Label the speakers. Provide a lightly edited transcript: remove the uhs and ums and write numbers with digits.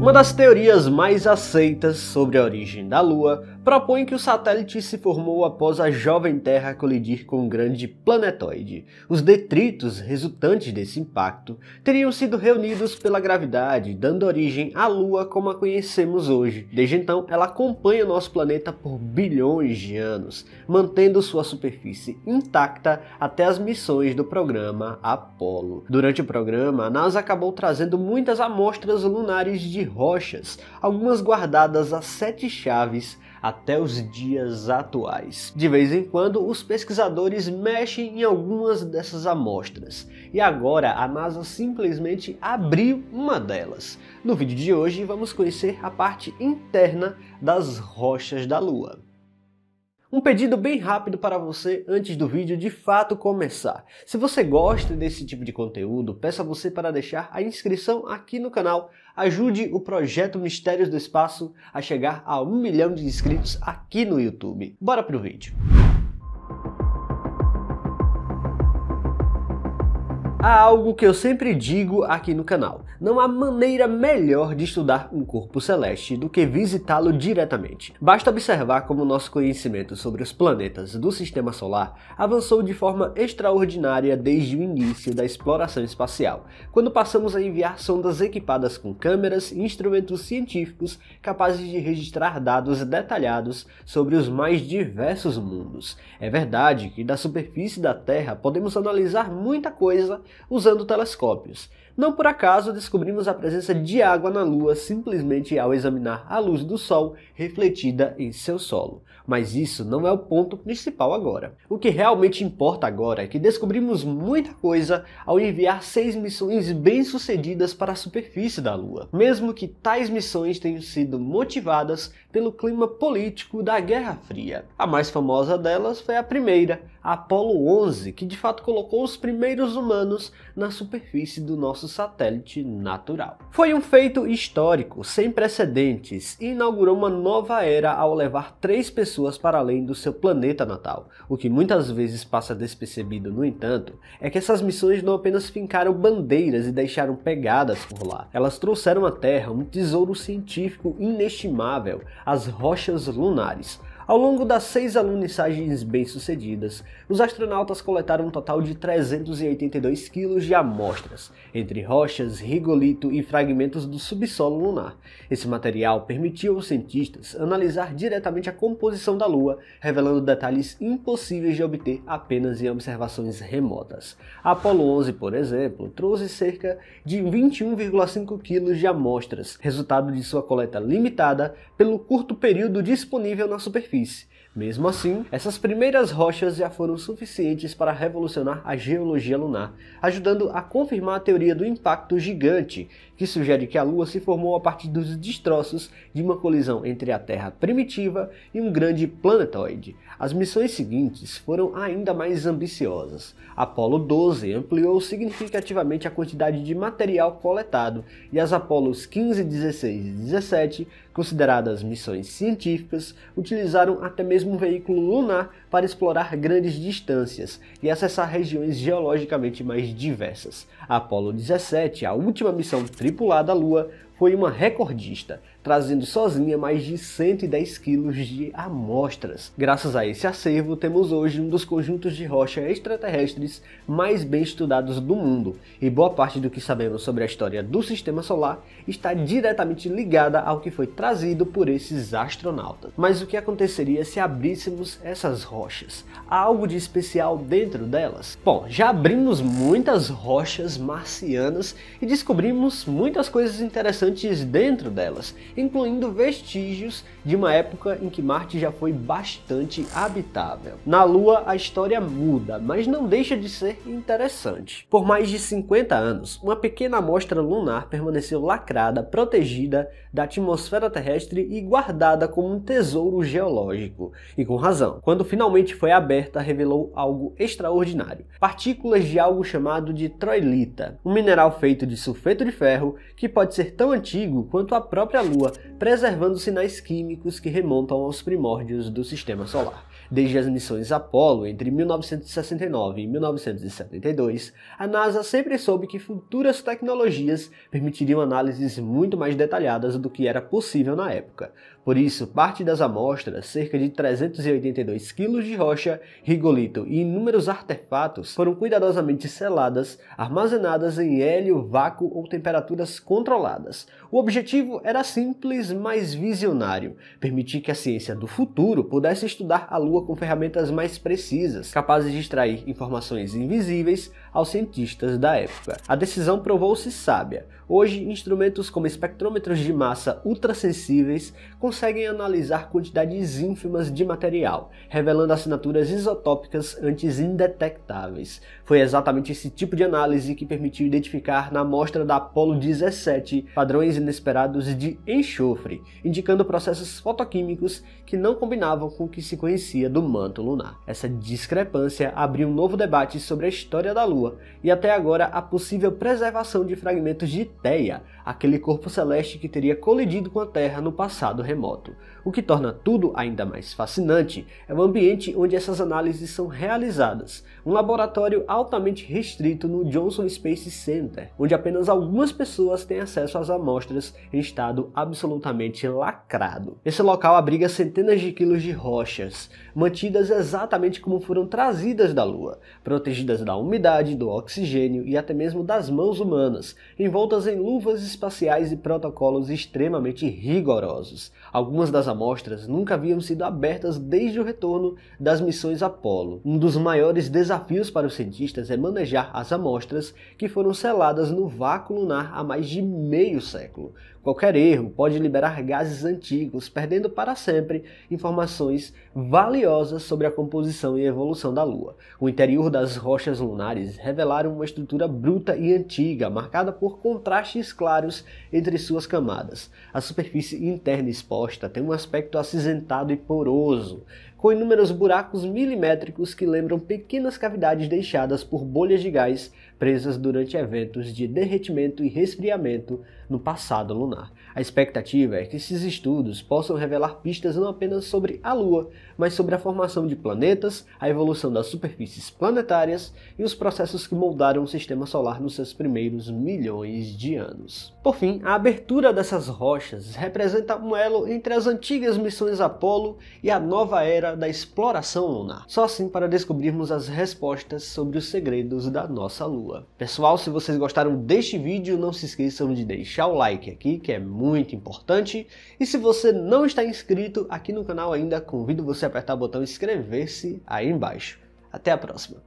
Speaker 1: Uma das teorias mais aceitas sobre a origem da Lua propõe que o satélite se formou após a jovem Terra colidir com um grande planetoide. Os detritos resultantes desse impacto teriam sido reunidos pela gravidade, dando origem à Lua como a conhecemos hoje. Desde então, ela acompanha nosso planeta por bilhões de anos, mantendo sua superfície intacta até as missões do programa Apollo. Durante o programa, a NASA acabou trazendo muitas amostras lunares de rochas, algumas guardadas a 7 chaves até os dias atuais. De vez em quando, os pesquisadores mexem em algumas dessas amostras, e agora a NASA simplesmente abriu uma delas. No vídeo de hoje, vamos conhecer a parte interna das rochas da Lua. Um pedido bem rápido para você antes do vídeo de fato começar. Se você gosta desse tipo de conteúdo, peço a você para deixar a inscrição aqui no canal. Ajude o projeto Mistérios do Espaço a chegar a 1 milhão de inscritos aqui no YouTube. Bora pro vídeo. Há algo que eu sempre digo aqui no canal: não há maneira melhor de estudar um corpo celeste do que visitá-lo diretamente. Basta observar como nosso conhecimento sobre os planetas do Sistema Solar avançou de forma extraordinária desde o início da exploração espacial, quando passamos a enviar sondas equipadas com câmeras e instrumentos científicos capazes de registrar dados detalhados sobre os mais diversos mundos. É verdade que da superfície da Terra podemos analisar muita coisa usando telescópios. Não por acaso descobrimos a presença de água na Lua simplesmente ao examinar a luz do Sol refletida em seu solo. Mas isso não é o ponto principal agora. O que realmente importa agora é que descobrimos muita coisa ao enviar 6 missões bem-sucedidas para a superfície da Lua. Mesmo que tais missões tenham sido motivadas pelo clima político da Guerra Fria. A mais famosa delas foi a primeira, a Apollo 11, que de fato colocou os primeiros humanos na superfície do nosso satélite natural. Foi um feito histórico, sem precedentes, e inaugurou uma nova era ao levar 3 pessoas para além do seu planeta natal. O que muitas vezes passa despercebido, no entanto, é que essas missões não apenas fincaram bandeiras e deixaram pegadas por lá. Elas trouxeram à Terra um tesouro científico inestimável, as rochas lunares. Ao longo das 6 alunissagens bem-sucedidas, os astronautas coletaram um total de 382 quilos de amostras, entre rochas, rigolito e fragmentos do subsolo lunar. Esse material permitiu aos cientistas analisar diretamente a composição da Lua, revelando detalhes impossíveis de obter apenas em observações remotas. A Apollo 11, por exemplo, trouxe cerca de 21,5 quilos de amostras, resultado de sua coleta limitada pelo curto período disponível na superfície. Mesmo assim, essas primeiras rochas já foram suficientes para revolucionar a geologia lunar, ajudando a confirmar a teoria do impacto gigante, que sugere que a Lua se formou a partir dos destroços de uma colisão entre a Terra primitiva e um grande planetoide. As missões seguintes foram ainda mais ambiciosas. Apollo 12 ampliou significativamente a quantidade de material coletado, e as Apollos 15, 16 e 17, consideradas missões científicas, utilizaram até mesmo um veículo lunar para explorar grandes distâncias e acessar regiões geologicamente mais diversas. A Apollo 17, a última missão tripulada à Lua, foi uma recordista, trazendo sozinha mais de 110 quilos de amostras. Graças a esse acervo, temos hoje um dos conjuntos de rocha extraterrestres mais bem estudados do mundo, e boa parte do que sabemos sobre a história do Sistema Solar está diretamente ligada ao que foi trazido por esses astronautas. Mas o que aconteceria se abríssemos essas rochas? Há algo de especial dentro delas? Bom, já abrimos muitas rochas marcianas e descobrimos muitas coisas interessantes dentro delas, incluindo vestígios de uma época em que Marte já foi bastante habitável. Na Lua a história muda, mas não deixa de ser interessante. Por mais de 50 anos, uma pequena amostra lunar permaneceu lacrada, protegida da atmosfera terrestre e guardada como um tesouro geológico. E com razão. Quando finalmente foi aberta, revelou algo extraordinário. Partículas de algo chamado de troilita, um mineral feito de sulfeto de ferro que pode ser tão antigo quanto a própria Lua, preservando sinais químicos que remontam aos primórdios do Sistema Solar. Desde as missões Apollo entre 1969 e 1972, a NASA sempre soube que futuras tecnologias permitiriam análises muito mais detalhadas do que era possível na época. Por isso, parte das amostras, cerca de 382 quilos de rocha, rigolito e inúmeros artefatos, foram cuidadosamente seladas, armazenadas em hélio, vácuo ou temperaturas controladas. O objetivo era simples, mas visionário: permitir que a ciência do futuro pudesse estudar a Lua com ferramentas mais precisas, capazes de extrair informações invisíveis aos cientistas da época. A decisão provou-se sábia. Hoje, instrumentos como espectrômetros de massa ultrassensíveis conseguem analisar quantidades ínfimas de material, revelando assinaturas isotópicas antes indetectáveis. Foi exatamente esse tipo de análise que permitiu identificar na amostra da Apollo 17 padrões inesperados de enxofre, indicando processos fotoquímicos que não combinavam com o que se conhecia do manto lunar. Essa discrepância abriu um novo debate sobre a história da Lua e até agora a possível preservação de fragmentos de Theia, aquele corpo celeste que teria colidido com a Terra no passado remoto. O que torna tudo ainda mais fascinante é o ambiente onde essas análises são realizadas, um laboratório altamente restrito no Johnson Space Center, onde apenas algumas pessoas têm acesso às amostras em estado absolutamente lacrado. Esse local abriga centenas de quilos de rochas, mantidas exatamente como foram trazidas da Lua, protegidas da umidade, do oxigênio e até mesmo das mãos humanas, envoltas em luvas espaciais e protocolos extremamente rigorosos. Algumas das amostras nunca haviam sido abertas desde o retorno das missões Apollo. Um dos maiores desafios para os cientistas é manejar as amostras que foram seladas no vácuo lunar há mais de meio século. Qualquer erro pode liberar gases antigos, perdendo para sempre informações valiosas sobre a composição e evolução da Lua. O interior das rochas lunares revelaram uma estrutura bruta e antiga, marcada por contrastes claros entre suas camadas. A superfície interna exposta tem um aspecto acinzentado e poroso, com inúmeros buracos milimétricos que lembram pequenas cavidades deixadas por bolhas de gás presas durante eventos de derretimento e resfriamento no passado lunar. A expectativa é que esses estudos possam revelar pistas não apenas sobre a Lua, mas sobre a formação de planetas, a evolução das superfícies planetárias e os processos que moldaram o sistema solar nos seus primeiros milhões de anos. Por fim, a abertura dessas rochas representa um elo entre as antigas missões Apollo e a nova era da exploração lunar. Só assim para descobrirmos as respostas sobre os segredos da nossa Lua. Pessoal, se vocês gostaram deste vídeo, não se esqueçam de deixar o like aqui, que é muito importante. E se você não está inscrito aqui no canal ainda, convido você a apertar o botão inscrever-se aí embaixo. Até a próxima!